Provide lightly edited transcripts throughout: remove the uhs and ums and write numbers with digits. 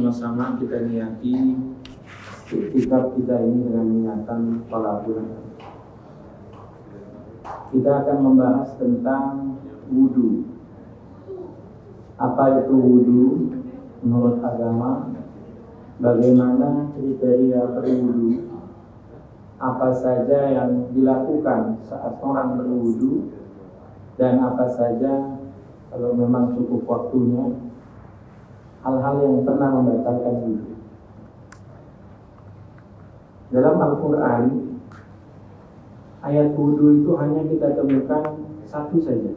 sama-sama kita niati kitab kita ini dengan niatan thalabul ilm. Kita akan membahas tentang wudu. Apa itu wudu menurut agama? Bagaimana kriteria berwudu? Apa saja yang dilakukan saat orang berwudu? Dan apa saja kalau memang cukup waktunya hal-hal yang pernah membatalkan wudu. Dalam Al-Quran, ayat wudu itu hanya kita temukan satu saja.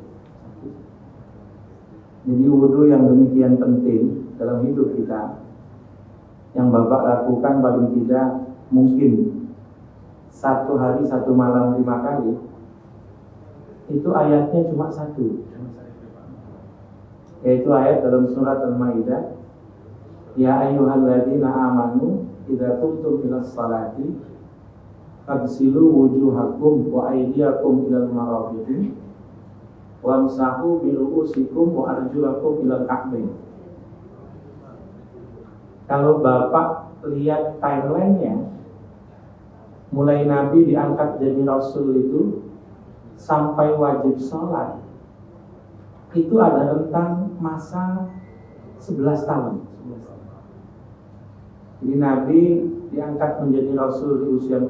Jadi wudu yang demikian penting dalam hidup kita, yang Bapak lakukan paling tidak mungkin satu hari satu malam 5 kali, itu ayatnya cuma satu, yaitu ayat dalam surat Al-Maidah, ya ayyuhalladzina amanu idza qumtum ilas salati faghsilu wujuhakum wa aydiyakum ilal marafiqi wamsahu bi ru'usikum wa arjulakum ilal ka'bain. Kalau Bapak lihat timeline-nya, mulai Nabi diangkat jadi Rasul itu sampai wajib sholat, itu ada rentang masa 11 tahun. Jadi Nabi diangkat menjadi Rasul di usia 40.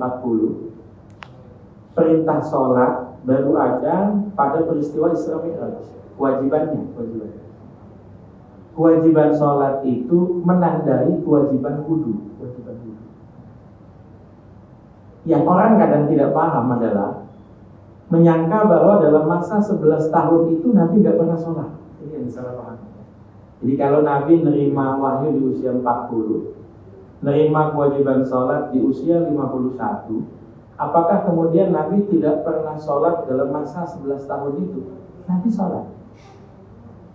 Perintah sholat baru ada pada peristiwa Isra Mi'raj. Kewajiban sholat itu menandai kewajiban wudu. Yang orang kadang tidak paham adalah menyangka bahwa dalam masa 11 tahun itu Nabi tidak pernah sholat. Ini yang salah paham. Jadi kalau Nabi nerima wahyu di usia 40, nerima kewajiban sholat di usia 51, apakah kemudian Nabi tidak pernah sholat dalam masa 11 tahun itu? Nabi sholat,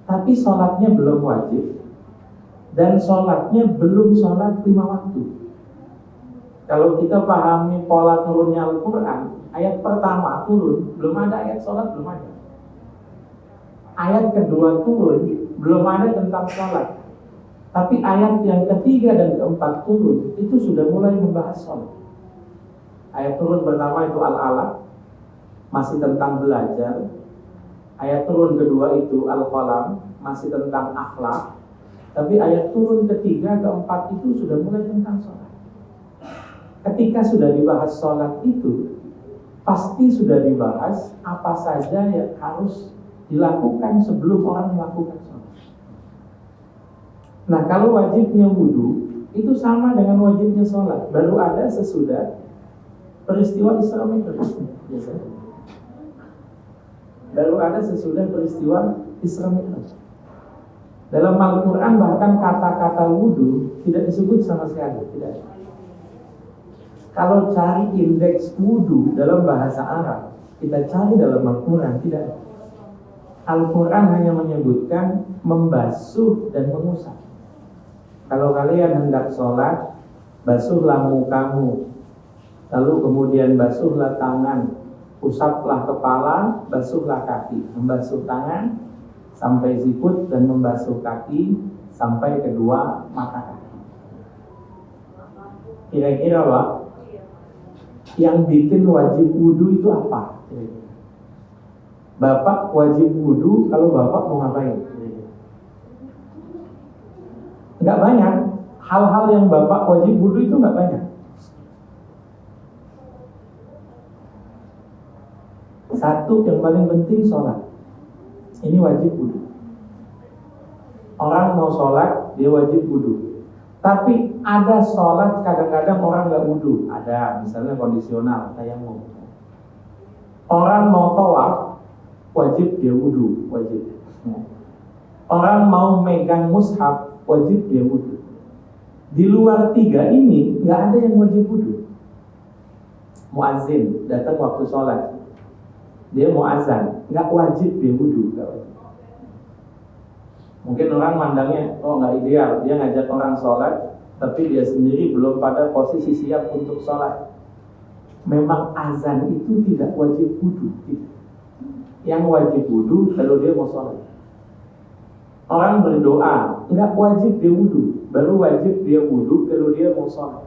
tapi sholatnya belum wajib, dan sholatnya belum sholat 5 waktu. Kalau kita pahami pola turunnya Al-Quran, ayat pertama turun, belum ada ayat sholat, belum ada. Ayat kedua turun, belum ada tentang sholat. Tapi ayat yang ketiga dan keempat turun, itu sudah mulai membahas sholat. Ayat turun pertama itu Al-Alaq, masih tentang belajar. Ayat turun kedua itu Al-Qalam, masih tentang akhlak. Tapi ayat turun ketiga, keempat itu sudah mulai tentang sholat. Ketika sudah dibahas sholat itu, pasti sudah dibahas apa saja yang harus dilakukan sebelum orang melakukan sholat. Nah, kalau wajibnya wudu itu sama dengan wajibnya sholat, baru ada sesudah peristiwa Isra Mi'raj. Baru ada sesudah peristiwa Isra Mi'raj. Dalam Al-Quran bahkan kata-kata wudu tidak disebut sama sekali, tidak. Kalau cari indeks wudu dalam bahasa Arab, kita cari dalam Al-Quran, tidak. Al-Quran hanya menyebutkan membasuh dan mengusap. Kalau kalian hendak sholat, basuhlah mukamu, lalu kemudian basuhlah tangan, usaplah kepala, basuhlah kaki. Membasuh tangan sampai sikut dan membasuh kaki sampai kedua mata kaki. Kira-kira Pak, yang bikin wajib wudu itu apa? Bapak wajib wudu kalau Bapak mau ngapain? Enggak banyak. Hal-hal yang Bapak wajib wudu itu enggak banyak. Satu yang paling penting sholat. Ini wajib wudu. Orang mau sholat dia wajib wudu. Tapi ada sholat kadang-kadang orang nggak wudu. Ada, misalnya kondisional, tayamum. Orang mau tawaf, wajib dia wudu, wajib. Orang mau megang mushaf, wajib dia wudu. Di luar 3 ini nggak ada yang wajib wudu. Muazzin datang waktu sholat, dia mau azan, nggak wajib dia wudu, nggak wajib. Mungkin orang mandangnya, oh nggak ideal, dia ngajak orang sholat, tapi dia sendiri belum pada posisi siap untuk sholat. Memang azan itu tidak wajib wudu. Yang wajib wudu kalau dia mau sholat. Orang berdoa nggak wajib dia wudu, baru wajib dia wudu kalau dia mau sholat.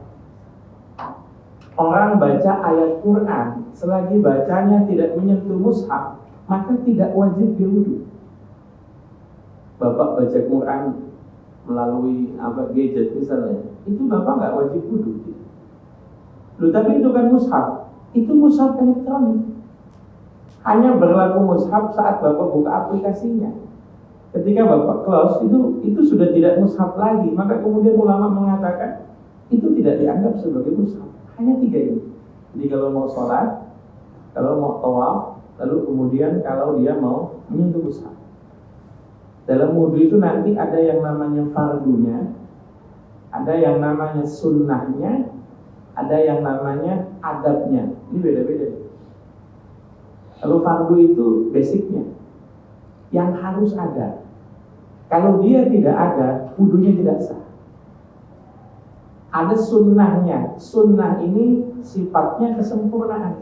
Orang baca ayat Quran, selagi bacanya tidak menyentuh mushaf, maka tidak wajib dia wudu. Bapak baca Quran melalui gadget misalnya, itu bapak nggak wajib wudu. Loh, tapi itu kan mushaf, itu mushaf elektronik. Hanya berlaku mushaf saat bapak buka aplikasinya. Ketika bapak close, itu sudah tidak mushaf lagi. Maka kemudian ulama mengatakan itu tidak dianggap sebagai mushaf. Hanya 3 ini. Jadi kalau mau sholat, kalau mau tawaf, lalu kemudian kalau dia mau menyentuh mushaf. Dalam wudhu itu nanti ada yang namanya fardunya, ada yang namanya sunnahnya, ada yang namanya adabnya. Ini beda-beda. Lalu fardu itu basicnya yang harus ada. Kalau dia tidak ada, wudhunya tidak sah. Ada sunnahnya. Sunnah ini sifatnya kesempurnaan.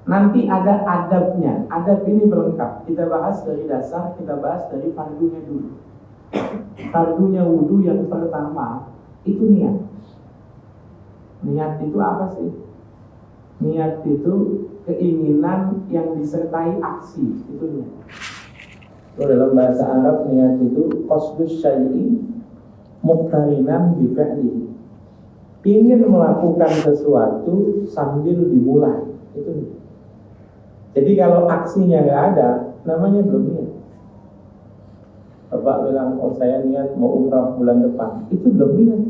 Nanti ada adabnya. Adab ini berlengkap. Kita bahas dari dasar, kita bahas dari fardunya dulu. Fardunya wudhu yang pertama itu niat. Niat itu apa sih? Niat itu keinginan yang disertai aksi. Itu niat. Dalam bahasa Arab niat itu qasdus syai'i muqtarinan bi fi'lihi. Ingin melakukan sesuatu sambil dimulai. Itu niat. Jadi kalau aksinya nggak ada, namanya belum niat. Bapak bilang, oh saya niat mau umrah bulan depan, itu belum niat.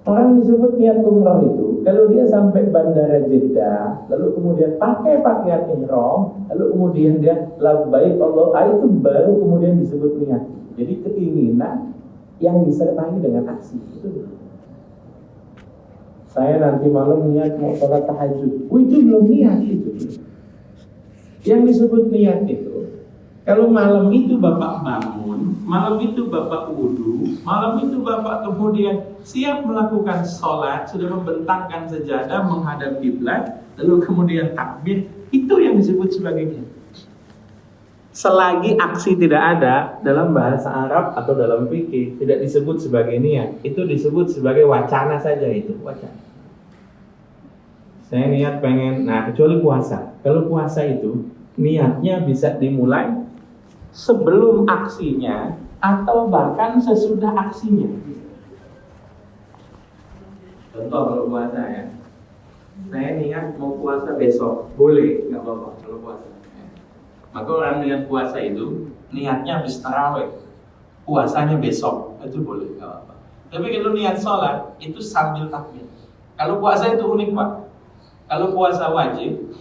Orang disebut niat umrah itu kalau dia sampai bandara Jeddah, lalu kemudian pakai pakaian ihram, lalu kemudian dia labbaik Allah, itu baru kemudian disebut niat. Jadi keinginan yang disertai dengan aksi. Itu. Saya nanti malam niat mau sholat tahajud. Itu belum niat itu. Yang disebut niat itu, kalau malam itu Bapak bangun, malam itu Bapak wudu, malam itu Bapak kemudian siap melakukan sholat, sudah membentangkan sejadah menghadap kiblat, lalu kemudian takbir, itu yang disebut sebagai niat. Selagi aksi tidak ada dalam bahasa Arab atau dalam fikih tidak disebut sebagai niat, itu disebut sebagai wacana saja itu, wacana. Saya niat pengen, kecuali puasa. Kalau puasa itu niatnya bisa dimulai sebelum aksinya atau bahkan sesudah aksinya. Contoh kalau puasa ya, saya niat mau puasa besok, boleh, nggak apa-apa kalau puasa. Maka orang niat puasa itu niatnya habis tarawih, puasanya besok, itu boleh, nggak apa-apa. Tapi kalau niat sholat itu sambil takbir. Kalau puasa itu unik Pak. Kalau puasa wajib,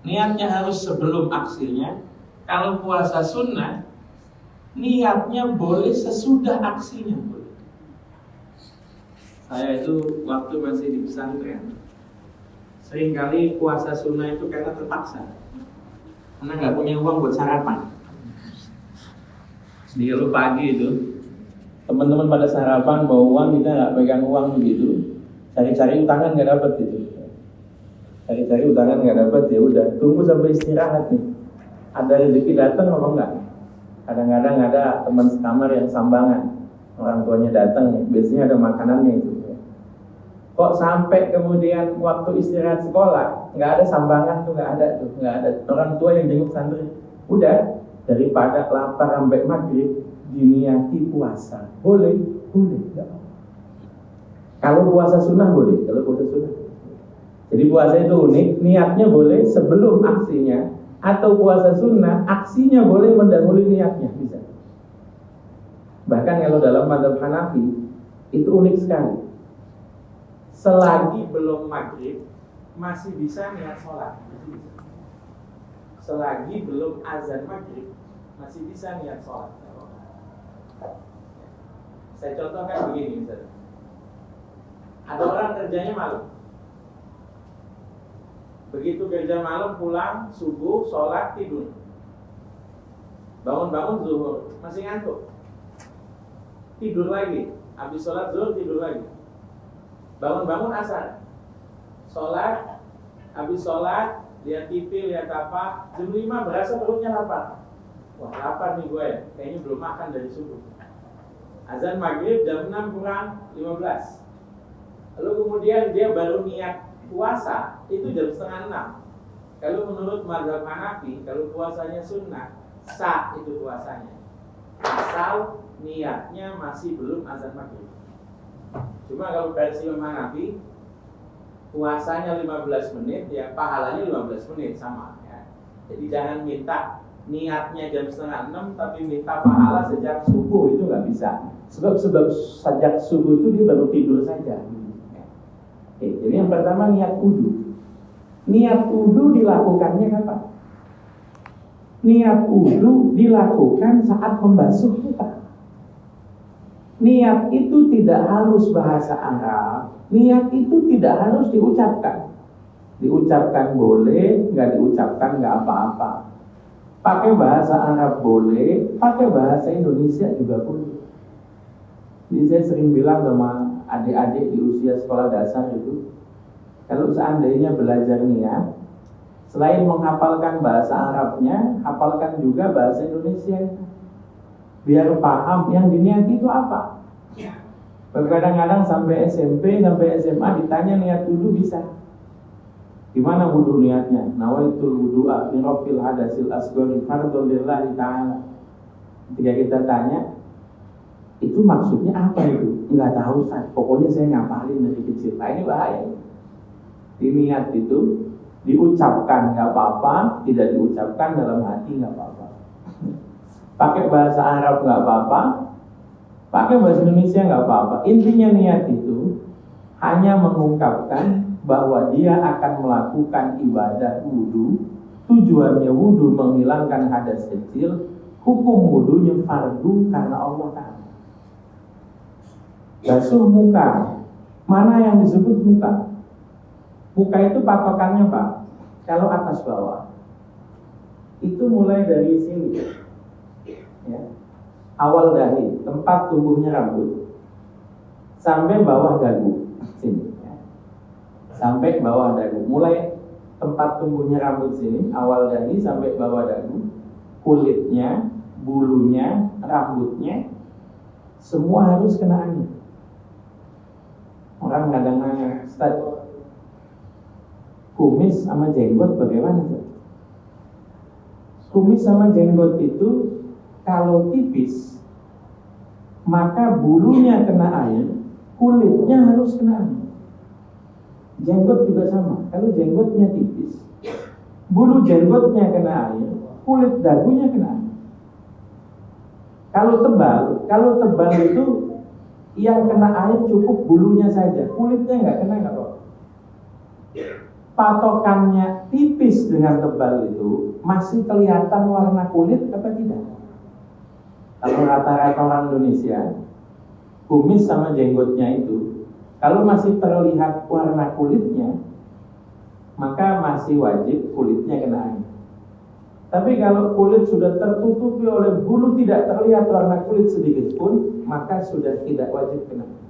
niatnya harus sebelum aksinya. Kalau puasa sunnah, niatnya boleh sesudah aksinya. Boleh. Saya itu waktu masih di pesantren, seringkali puasa sunnah itu karena terpaksa, karena nggak punya uang buat sarapan. Jadi kalau pagi itu teman-teman pada sarapan bawa uang, kita nggak pegang uang begitu, cari-cari utangan nggak dapat gitu. Cari-cari utangan nggak dapat, ya udah tunggu sampai istirahat nih. Ada rezeki datang apa enggak? Kadang-kadang ada teman sekamar yang sambangan, orang tuanya datang, biasanya ada makanannya itu. Kok sampai kemudian waktu istirahat sekolah nggak ada sambangan tuh, nggak ada orang tua yang jenguk santri. Udah, daripada lapar sampai maghrib diniati puasa, boleh. Kalau puasa sunnah boleh, kalau puasa sunnah. Jadi puasa itu unik, niatnya boleh sebelum aksinya, atau puasa sunnah, aksinya boleh mendahului niatnya, bisa. Bahkan kalau dalam mazhab Hanafi, itu unik sekali. Selagi belum maghrib, masih bisa niat sholat. Selagi belum azan maghrib, masih bisa niat sholat. Saya contohkan begini misalnya. Ada orang kerjanya malam. Begitu kerja malam pulang, subuh, sholat, tidur. Bangun-bangun zuhur, masih ngantuk. Tidur lagi, habis sholat zuhur tidur lagi. Bangun-bangun asar, sholat, habis sholat, lihat TV, lihat apa, jam 5 berasa perutnya lapar. Wah lapar nih gue, kayaknya belum makan dari subuh. Azan maghrib jam 6 kurang 15. Lalu kemudian dia baru niat puasa, itu jam setengah 6. Kalau menurut mazhab Hanafi, kalau puasanya sunnah, sah itu puasanya. Asal niatnya masih belum azan maghrib. Cuma kalau versi Imam Hanafi, puasanya 15 menit, ya pahalanya 15 menit sama ya. Jadi jangan minta niatnya jam setengah 6 tapi minta pahala sejak subuh, itu nggak bisa. Sebab sejak subuh itu dia baru tidur saja. Oke, jadi yang pertama niat wudu. Niat wudu dilakukannya kapan? Niat wudu dilakukan saat membasuh muka. Niat itu tidak harus bahasa Arab. Niat itu tidak harus diucapkan. Diucapkan boleh, nggak diucapkan nggak apa-apa. Pakai bahasa Arab boleh, pakai bahasa Indonesia juga boleh. Jadi saya sering bilang sama adik-adik di usia sekolah dasar itu, kalau seandainya belajar niat, selain menghafalkan bahasa Arabnya, hafalkan juga bahasa Indonesia. Biar paham yang diniati itu apa. Kadang-kadang sampai SMP, sampai SMA ditanya niat wudu bisa. Gimana wudu niatnya? Nawaitul wudu'a li rabbil hadasil asghari fardhon lillahi ta'ala. Ketika kita tanya, itu maksudnya apa itu? Enggak tahu, Ustaz. Pokoknya saya ngapalin dari kecil. Nah, ini bahaya. Di niat itu diucapkan enggak apa-apa, tidak diucapkan dalam hati enggak apa-apa. Pakai bahasa Arab enggak apa-apa, pakai bahasa Indonesia enggak apa-apa. Intinya niat itu hanya mengungkapkan bahwa dia akan melakukan ibadah wudu. Tujuannya wudu menghilangkan hadas kecil. Hukum wudunya fardu karena Allah Ta'ala. Basuh muka. Mana yang disebut muka? Muka itu patokannya Pak. Kalau atas bawah itu mulai dari sini ya. Awal dahi, tempat tumbuhnya rambut, sampai bawah dagu sini. Sampai bawah dagu, mulai tempat tumbuhnya rambut sini, awal dahi sampai bawah dagu, kulitnya, bulunya, rambutnya, semua harus kena air. Orang kadang nanya, Ustaz, kumis sama jenggot bagaimana? Kumis sama jenggot itu kalau tipis, maka bulunya kena air, kulitnya harus kena air. Jenggot juga sama. Kalau jenggotnya tipis, bulu jenggotnya kena air, kulit dagunya kena air. Kalau tebal itu yang kena air cukup bulunya saja, kulitnya nggak kena nggak apa. Patokannya tipis dengan tebal itu masih kelihatan warna kulit apa tidak? Kalau rata-rata orang Indonesia, kumis sama jenggotnya itu kalau masih terlihat warna kulitnya, maka masih wajib kulitnya kena air. Tapi kalau kulit sudah tertutupi oleh bulu, tidak terlihat warna kulit sedikit pun, maka sudah tidak wajib kena air.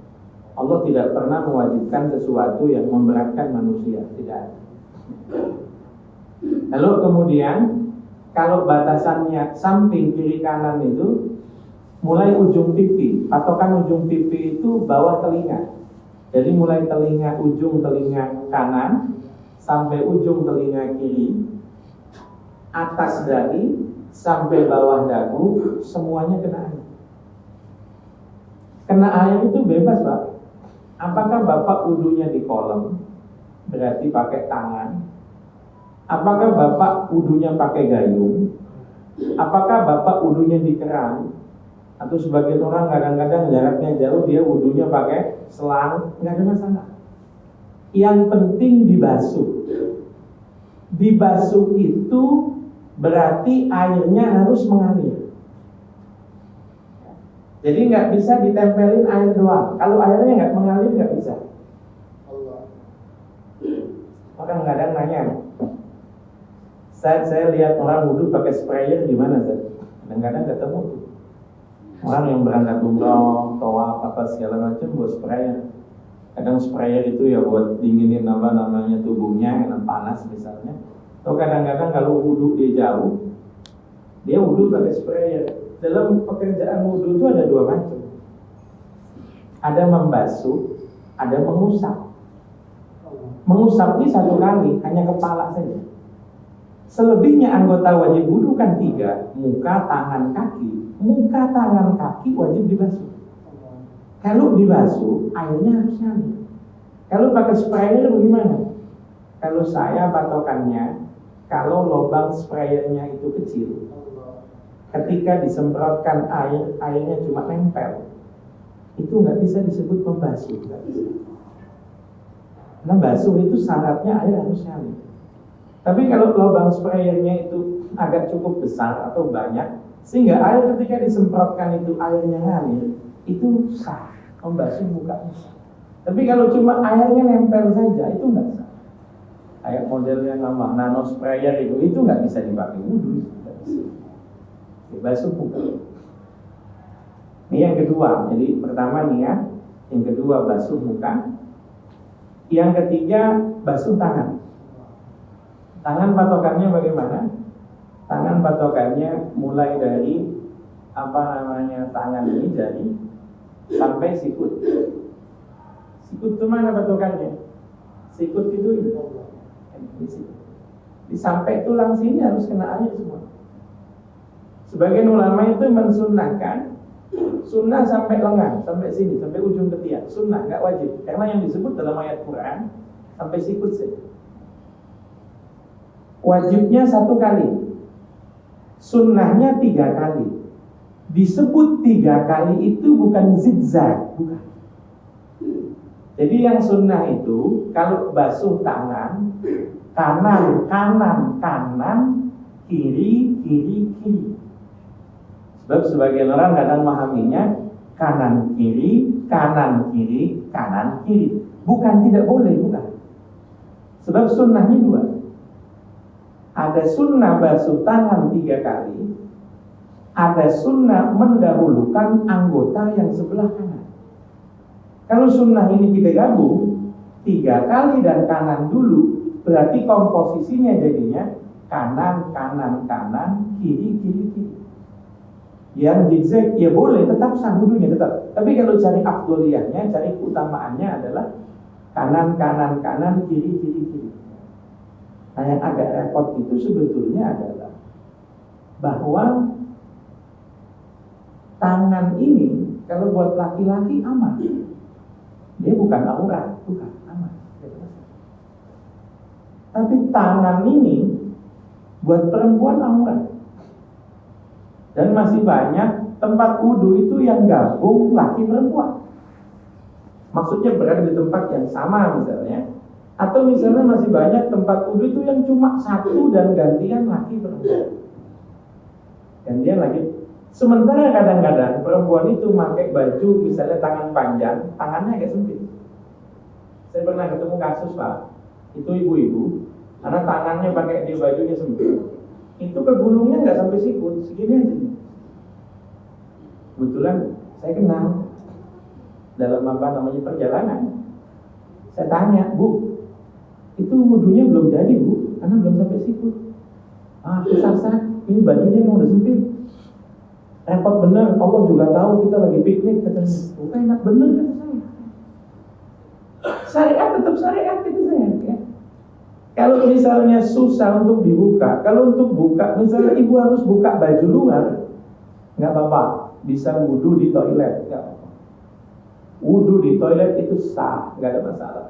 Allah tidak pernah mewajibkan sesuatu yang memberatkan manusia, tidak. Lalu kemudian, kalau batasannya samping kiri kanan itu, mulai ujung pipi, patokan ujung pipi itu bawah telinga. Jadi mulai ujung telinga kanan sampai ujung telinga kiri, atas dahi sampai bawah dagu, semuanya kena air. Kena air itu bebas Pak. Apakah Bapak wudunya di kolam, berarti pakai tangan? Apakah Bapak wudunya pakai gayung? Apakah Bapak wudunya di keran? Atau sebagian orang kadang-kadang jaraknya jauh, dia wudunya pakai selang, nggak ada masalah. Yang penting dibasuh. Dibasuh itu berarti airnya harus mengalir. Jadi nggak bisa ditempelin air doang. Kalau airnya nggak mengalir nggak bisa. Orang kadang nanya, saya lihat orang wudu pakai sprayer gimana Ustaz? Kadang-kadang ketemu tuh orang yang berangkat umroh, tawaf, apa segala macam buat sprayer. Kadang sprayer itu ya buat dinginin namanya tubuhnya, karena panas misalnya. Atau kadang-kadang kalau wudu dia jauh, Dia wudhu pakai sprayer. Dalam pekerjaan wudhu itu ada dua macam. Ada membasuh, ada mengusap. Mengusap ini satu kali, hanya kepala saja. Selebihnya anggota wajib wudhu kan tiga: muka, tangan, kaki. Muka, tangan, kaki wajib dibasuh. Kalau dibasuh, airnya harus ngalir. Kalau pakai sprayer bagaimana? Kalau saya patokannya, kalau lubang sprayernya itu kecil, ketika disemprotkan air, airnya cuma nempel, itu nggak bisa disebut membasuh. Nggak bisa. Karena basuh itu syaratnya air harus ngalir. Tapi kalau lubang sprayernya itu agak cukup besar atau banyak, sehingga air ketika disemprotkan itu airnya ngalir, itu sah, membasuh muka sah. Tapi kalau cuma airnya nempel saja, itu nggak sah. Kayak modelnya nama nano sprayer itu nggak bisa dipakai wudhu, nggak bisa. Basuh muka. Ini yang kedua. Jadi pertama niat, yang kedua basuh muka, yang ketiga basuh tangan. Tangan patokannya bagaimana? Tangan patokannya mulai dari tangan ini jari sampai sikut. Sikut itu mana patokannya? Sikut itu ini. Sampai tulang sini harus kena air semua. Sebagian ulama itu mensunnahkan sunnah sampai lengan, sampai sini, sampai ujung ketiak. Sunnah, nggak wajib. Karena yang disebut dalam ayat Quran sampai sikut saja. Wajibnya 1 kali, sunnahnya 3 kali. Disebut 3 kali itu bukan zigzag, bukan. Jadi yang sunnah itu kalau basuh tangan, kanan, kanan, kanan, kiri, kiri, kiri. Sebab sebagian orang kadang memahaminya kanan, kiri, kanan, kiri, kanan, kiri. Bukan tidak boleh, bukan. Sebab sunnahnya 2. Ada sunnah basuh tangan 3 kali, ada sunnah mendahulukan anggota yang sebelah kanan. Kalau sunnah ini kita gabung 3 kali dan kanan dulu, berarti komposisinya jadinya kanan, kanan, kanan, kiri, kiri, kiri. Yang zigzag ya boleh, tetap sah wudhunya tetap. Tapi kalau cari afdoliyahnya, cari keutamaannya adalah kanan, kanan, kanan, kiri, kiri, kiri. Nah yang agak repot itu sebetulnya adalah bahwa tangan ini kalau buat laki-laki aman. Dia bukan aurat, bukan aman. Tapi tangan ini buat perempuan aurat. Dan masih banyak tempat wudhu itu yang gabung laki perempuan. Maksudnya berada di tempat yang sama misalnya. Atau misalnya masih banyak tempat wudhu itu yang cuma satu dan gantian laki perempuan. Gantian lagi. Sementara kadang-kadang perempuan itu pakai baju misalnya tangan panjang, tangannya agak sempit. Saya pernah ketemu kasus Pak, itu ibu-ibu, karena tangannya pakai di bajunya sempit, itu ke gulungnya nggak sampai sikut, segini aja. Kebetulan saya kenal dalam perjalanan. Saya tanya, Bu, itu wudhunya belum jadi Bu, karena belum sampai sikut. Susah, ini bajunya emang udah sempit. Repot bener, Allah juga tahu kita lagi piknik, katanya. Bukan enak bener kata saya. Syariat tetap syariat kata saya. Ya. Kalau misalnya susah untuk dibuka, kalau untuk buka, misalnya ibu harus buka baju luar, nggak apa-apa, bisa wudhu di toilet, nggak apa-apa. Wudhu di toilet itu sah, nggak ada masalah.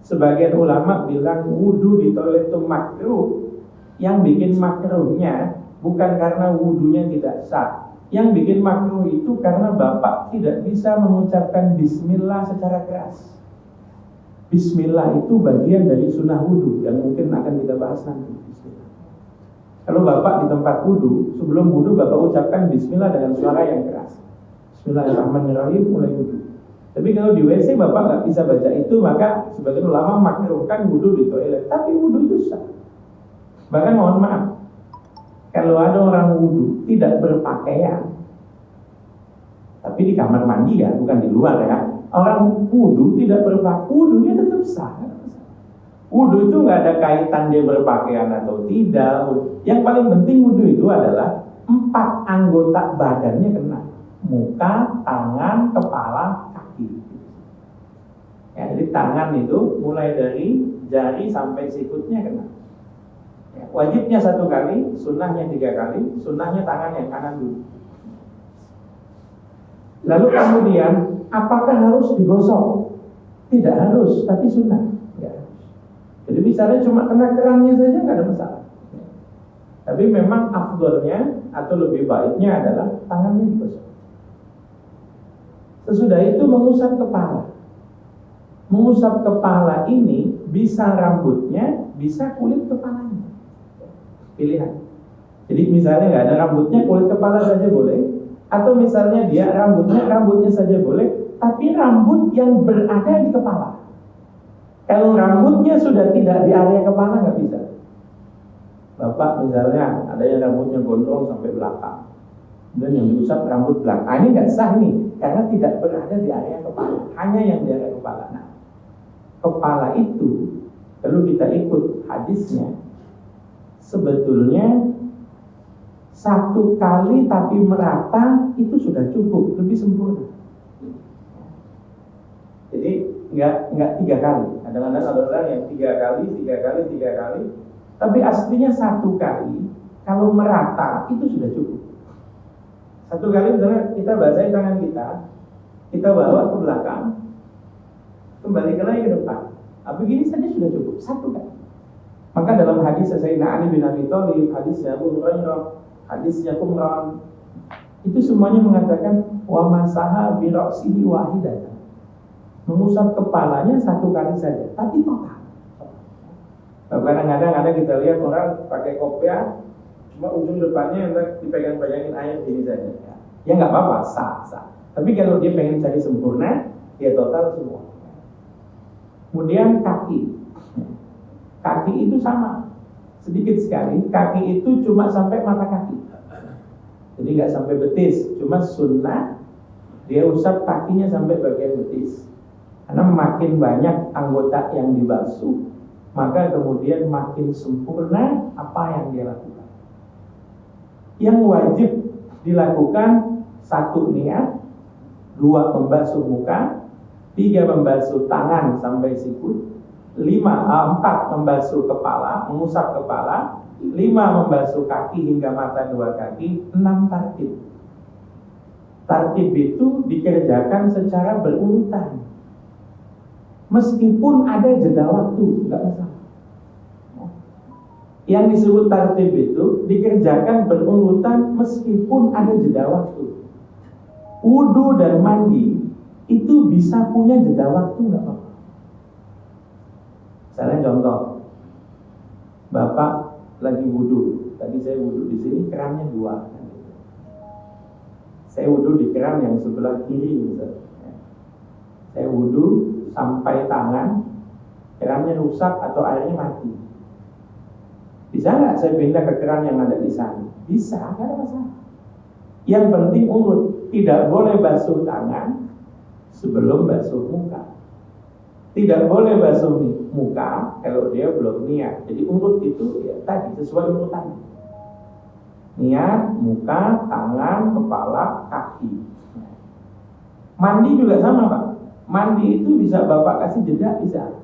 Sebagian ulama bilang wudhu di toilet itu makruh. Yang bikin makruhnya bukan karena wudhunya tidak sah. Yang bikin makruh itu karena bapak tidak bisa mengucapkan bismillah secara keras. Bismillah itu bagian dari sunnah wudhu yang mungkin akan kita bahas nanti. Bismillah. Kalau bapak di tempat wudhu, sebelum wudhu bapak ucapkan bismillah dengan suara yang keras. Bismillahirrahmanirrahim, mulai wudhu. Tapi kalau di WC bapak nggak bisa baca itu, maka sebagian ulama makruhkan wudhu di toilet. Tapi wudhu itu sah. Bahkan mohon maaf, kalau ada orang wudhu tidak berpakaian, tapi di kamar mandi ya, bukan di luar ya. Orang wudhu tidak berpakaian, wudhunya tetap sah. Wudhu itu nggak ada kaitan dia berpakaian atau tidak. Yang paling penting wudhu itu adalah 4 anggota badannya kena. Muka, tangan, kepala, kaki. Ya, jadi tangan itu mulai dari jari sampai sikutnya kena. Ya, wajibnya 1 kali, sunnahnya 3 kali, sunnahnya tangan yang kanan dulu. Lalu kemudian, apakah harus digosok? Tidak harus, tapi sunnah. Ya. Jadi misalnya cuma kena kerannya saja nggak ada masalah. Tapi memang afdolnya atau lebih baiknya adalah tangannya digosok. Sesudah itu mengusap kepala. Mengusap kepala ini bisa rambutnya, bisa kulit kepalanya. Pilihan. Jadi misalnya nggak ada rambutnya, kulit kepala saja boleh. Atau misalnya dia rambutnya saja boleh, tapi rambut yang berada di kepala. Kalau rambutnya sudah tidak di area kepala nggak bisa. Bapak misalnya ada yang rambutnya gondrong sampai belakang, dan yang diusap rambut belakang. Ini nggak sah nih, karena tidak berada di area kepala, hanya yang di area kepala. Nah, kepala itu kalau kita ikut hadisnya, sebetulnya 1 kali tapi merata itu sudah cukup, lebih sempurna. Jadi nggak 3 kali. Kadang-kadang ada orang yang 3 kali, tapi aslinya 1 kali. Kalau merata itu sudah cukup. 1 kali misalnya kita basahi tangan kita bawa ke belakang, kembalikan lagi ke depan. Begini saja sudah cukup, 1 kali. Maka dalam hadis Sayyidina Ali bin Abi Thalib, hadisnya Abu Hurairah, hadisnya Qumran, itu semuanya mengatakan wa masaha bi ra'sihi wahidatan. Mengusap kepalanya 1 kali saja, tapi total. Kadang-kadang ada kita lihat orang pakai kopiah, cuma ujung depannya dipegang-pegangin air gini saja. Ya nggak apa-apa, sah. Tapi kalau dia pengen cari sempurna, dia total semua. Kemudian kaki itu sama, sedikit sekali. Kaki itu cuma sampai mata kaki, jadi nggak sampai betis. Cuma sunnah dia usap kakinya sampai bagian betis, karena makin banyak anggota yang dibasuh, maka kemudian makin sempurna apa yang dia lakukan. Yang wajib dilakukan 1 niat, 2 membasuh muka, 3 membasuh tangan sampai sikut, 4 membasuh kepala, mengusap kepala, 5 membasuh kaki hingga mata 2 kaki, 6 tartib. Tartib itu dikerjakan secara berurutan. Meskipun ada jeda waktu, nggak masalah. Yang disebut tartib itu dikerjakan berurutan meskipun ada jeda waktu. Wudu dan mandi itu bisa punya jeda waktu, nggak apa-apa. Misalnya contoh, Bapak lagi wudu. Tadi saya wudu di sini, kerannya 2. Saya wudu di keran yang sebelah kiri misalnya. Saya wudu sampai tangan, kerannya rusak atau airnya mati. Bisa nggak saya pindah ke keran yang ada di sana? Bisa, nggak ada masalah. Yang penting urut, tidak boleh basuh tangan sebelum basuh muka. Tidak boleh basuh muka kalau dia belum niat. Jadi urut itu ya tadi sesuai urutan. Niat, muka, tangan, kepala, kaki. Mandi juga sama Pak. Mandi itu bisa Bapak kasih jeda, bisa.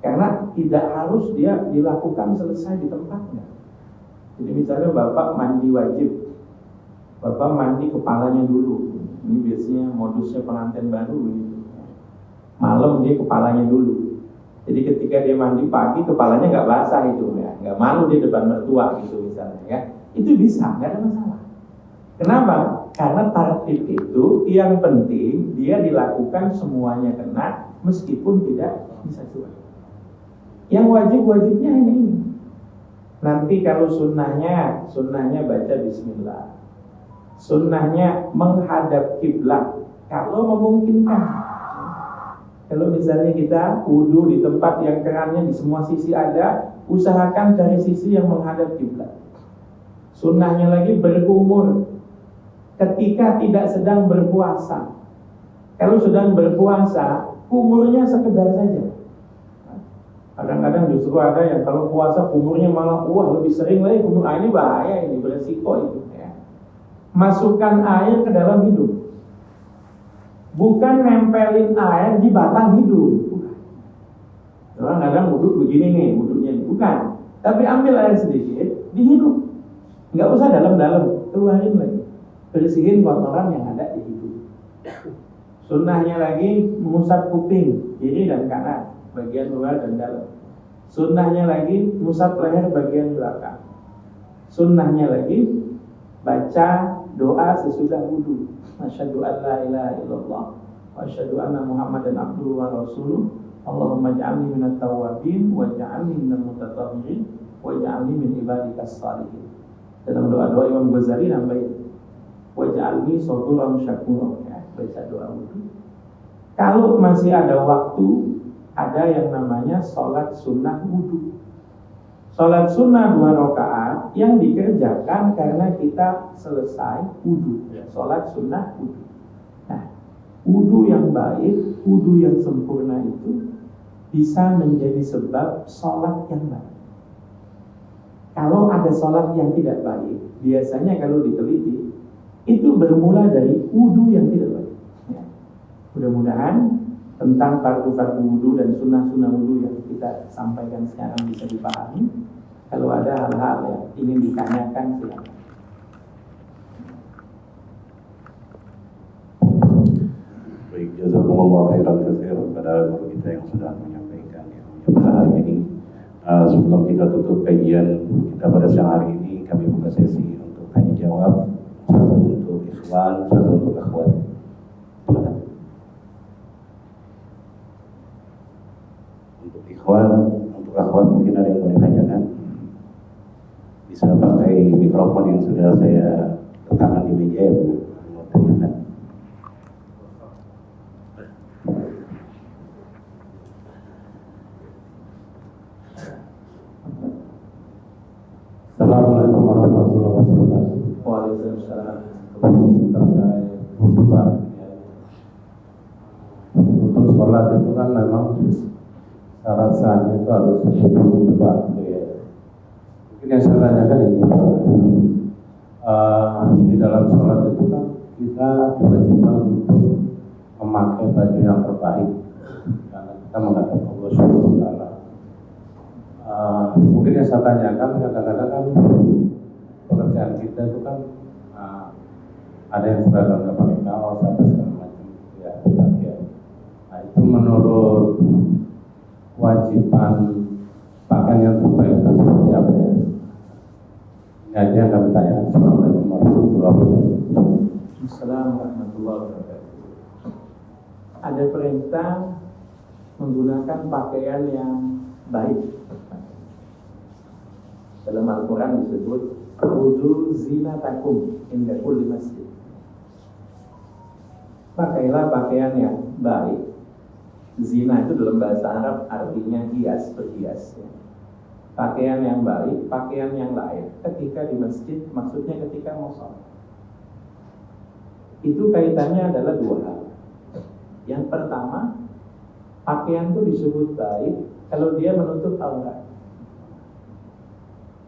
Karena tidak harus dia dilakukan selesai di tempatnya. Jadi misalnya Bapak mandi wajib, Bapak mandi kepalanya dulu. Ini biasanya modusnya pengantin baru gitu. Malam dia kepalanya dulu. Jadi ketika dia mandi pagi kepalanya nggak basah itu ya, nggak malu di depan mertua gitu misalnya ya. Itu bisa, nggak ada masalah. Kenapa? Karena tartib itu yang penting dia dilakukan semuanya kena meskipun tidak bisa cuek. Yang wajib-wajibnya hanya ini. Nanti kalau sunnahnya baca bismillah. Sunnahnya menghadap kiblat kalau memungkinkan. Kalau misalnya kita wudu di tempat yang kerannya di semua sisi ada, usahakan dari sisi yang menghadap kiblat. Sunnahnya lagi berkumur ketika tidak sedang berpuasa. Kalau sedang berpuasa, kumurnya sekedar saja. Kadang-kadang justru ada yang kalau puasa kumurnya malah lebih sering lagi kumur. Ini bahaya, ini beresiko itu ya. Masukkan air ke dalam hidung, bukan nempelin air di batang hidung. Orang kadang wudhu begini nih, wudhunya bukan. Tapi ambil air sedikit di hidung, nggak usah dalam-dalam, keluarin lagi, bersihin kotoran yang ada di hidung. Sunnahnya lagi mengusap kuping kiri dan kanan, bagian luar dan dalam. Sunnahnya lagi mengusap leher bagian belakang. Sunnahnya lagi baca doa sesudah wudhu. Asyhadu an la ilaha illallah wa asyhadu anna Muhammadan abduhu wa rasuluh. Allahumma ja'alni minat tawwabin wa ja'alni minal mutatahhirin wa ja'alni min ibadikas shalihin. Dalam doa-doa Imam Ghazali nambahin wa ja'alni saburan syakuran, ya, baca doa wudhu. Kalau masih ada waktu, ada yang namanya sholat sunnah wudhu. Sholat sunnah 2 rakaat yang dikerjakan karena kita selesai wudhu. Sholat sunnah wudhu. Nah, wudhu yang baik, wudhu yang sempurna itu bisa menjadi sebab sholat yang baik. Kalau ada sholat yang tidak baik, biasanya kalau diteliti itu bermula dari wudhu yang tidak baik. Ya. Mudah-mudahan tentang fardu-fardu wudhu dan sunnah-sunnah wudhu yang kita sampaikan sekarang bisa dipahami. Kalau ada hal-hal yang ingin ditanyakan, silakan. Baik, jazakumullah khairan katsir kepada guru kita yang sudah menyampaikan pada hari ini. Sebelum kita tutup kajian kita pada siang hari ini, kami buka sesi untuk tanya jawab, satu untuk ikhwan, satu untuk akhwat. Untuk ikhwan, untuk akhwat mungkin ada yang mau ditanyakan. Bisa pakai mikrofon yang sudah saya letakkan di meja ya Bu, mau tanyakan. Assalamualaikum warahmatullahi wabarakatuh. Waalaikumsalam. Terkait hubungan untuk sholat itu kan memang syarat sahnya itu harus tepat. Mungkin yang saya tanyakan ini di dalam sholat itu kan kita diwajibkan untuk memakai baju yang terbaik karena kita menghadap Allah Subhanahu wa Ta'ala. Mungkin yang saya tanyakan kadang-kadang kan pekerjaan kita itu kan ada yang seragam nggak pakai kaos atau segala macam ya. Nah itu menurut kewajiban pakaian yang terbaik itu seperti apa ya? Ini aja yang kami tanyakan. Assalamualaikum warahmatullahi wabarakatuh. Assalamualaikum warahmatullahi wabarakatuh. Ada perintah menggunakan pakaian yang baik. Dalam Al-Quran disebut khudzu zinatakum inda kulli masjid. Pakailah pakaian yang baik. Zina itu dalam bahasa Arab artinya hias, berhias ya. Pakaian yang baik, pakaian yang layak ketika di masjid, maksudnya ketika mau sholat. Itu kaitannya adalah 2 hal. Yang pertama, pakaian itu disebut baik kalau dia menutup aurat.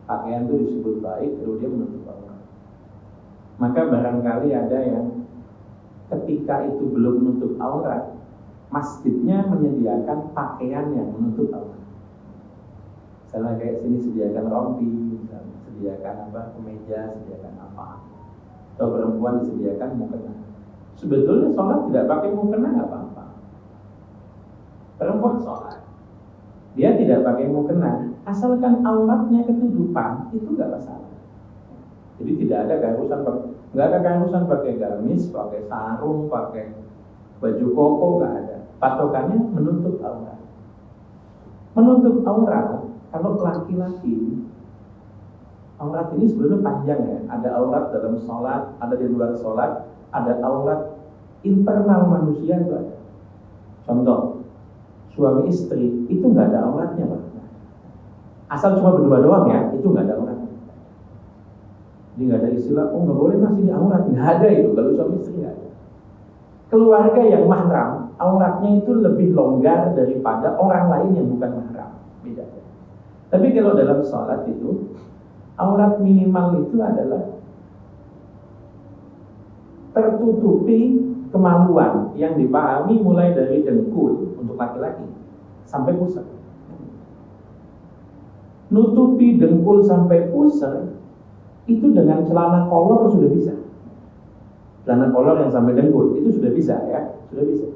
Pakaian itu disebut baik kalau dia menutup aurat. Maka barangkali ada yang ketika itu belum menutup aurat, masjidnya menyediakan pakaian yang menutup aurat. Misalnya kayak sini sediakan rompi, misalnya sediakan kemeja, sediakan apa. Atau perempuan disediakan mukena. Sebetulnya sholat tidak pakai mukena nggak apa-apa. Perempuan sholat, dia tidak pakai mukena, asalkan auratnya ketutupan, itu nggak masalah. Jadi tidak ada keharusan pakai gamis, pakai sarung, pakai baju koko, nggak ada. Patokannya menutup aurat. Menutup aurat, kalau laki-laki, aurat ini sebenarnya panjang ya. Ada aurat dalam sholat, ada di luar sholat, ada aurat internal manusia itu ada. Contoh, suami istri itu nggak ada auratnya Pak. Asal cuma berdua doang ya, itu nggak ada auratnya. Jadi nggak ada istilah, oh nggak boleh masih di aurat, nggak ada itu. Kalau suami istri nggak ada. Keluarga yang mahram, auratnya itu lebih longgar daripada orang lain yang bukan mahram. beda. Tapi kalau dalam sholat itu aurat minimal itu adalah tertutupi kemaluan yang dipahami mulai dari dengkul untuk laki-laki sampai pusar. Nutupi dengkul sampai pusar itu dengan celana kolor sudah bisa. Celana kolor yang sampai dengkul itu sudah bisa ya, sudah bisa.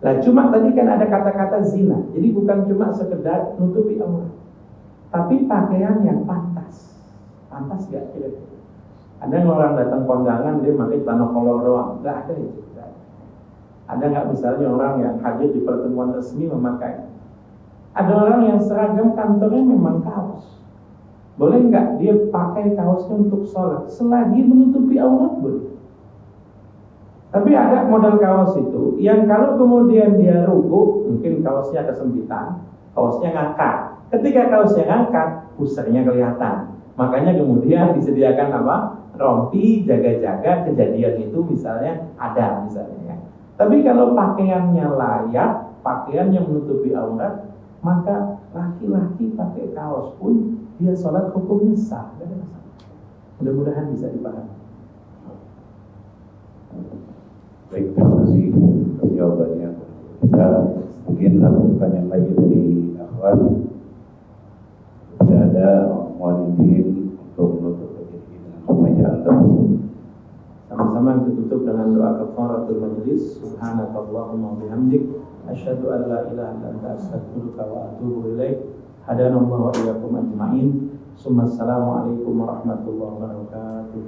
Nah cuma tadi kan ada kata-kata zina, jadi bukan cuma sekedar nutupi aurat, tapi pakaian yang pantas gak kira-kira? Ada orang datang kondangan dia pakai celana kolor doang, nggak ada itu. Ada nggak misalnya orang yang hadir di pertemuan resmi memakai? Ada orang yang seragam kantornya memang kaos, boleh nggak dia pakai kaosnya untuk sholat selagi menutupi aurat boleh? Tapi ada model kaos itu yang kalau kemudian dia ruku, mungkin kaosnya kesempitan, kaosnya ngangkat. Ketika kaosnya ngangkat, pusarnya kelihatan. Makanya kemudian disediakan apa? Rompi, jaga-jaga kejadian itu misalnya ada misalnya ya. Tapi kalau pakaiannya layak, pakaian yang menutupi aurat, maka laki-laki pakai kaos pun dia sholat hukumnya sah. Mudah-mudahan bisa dipahami. Baik, terima kasih atas jawabannya. Kita mungkin satu pertanyaan lagi dari akhwat. Tidak ada, mohon izin untuk menutup kajian dengan pembacaan doa. Sama-sama kita tutup dengan doa kafaratul majlis. Subhanakallahumma wa bihamdik, asyhadu an la ilaha illa anta, astaghfiruka wa atubu ilaik. Hadanallahu wa iyyakum ajma'in. Assalamualaikum warahmatullahi wabarakatuh.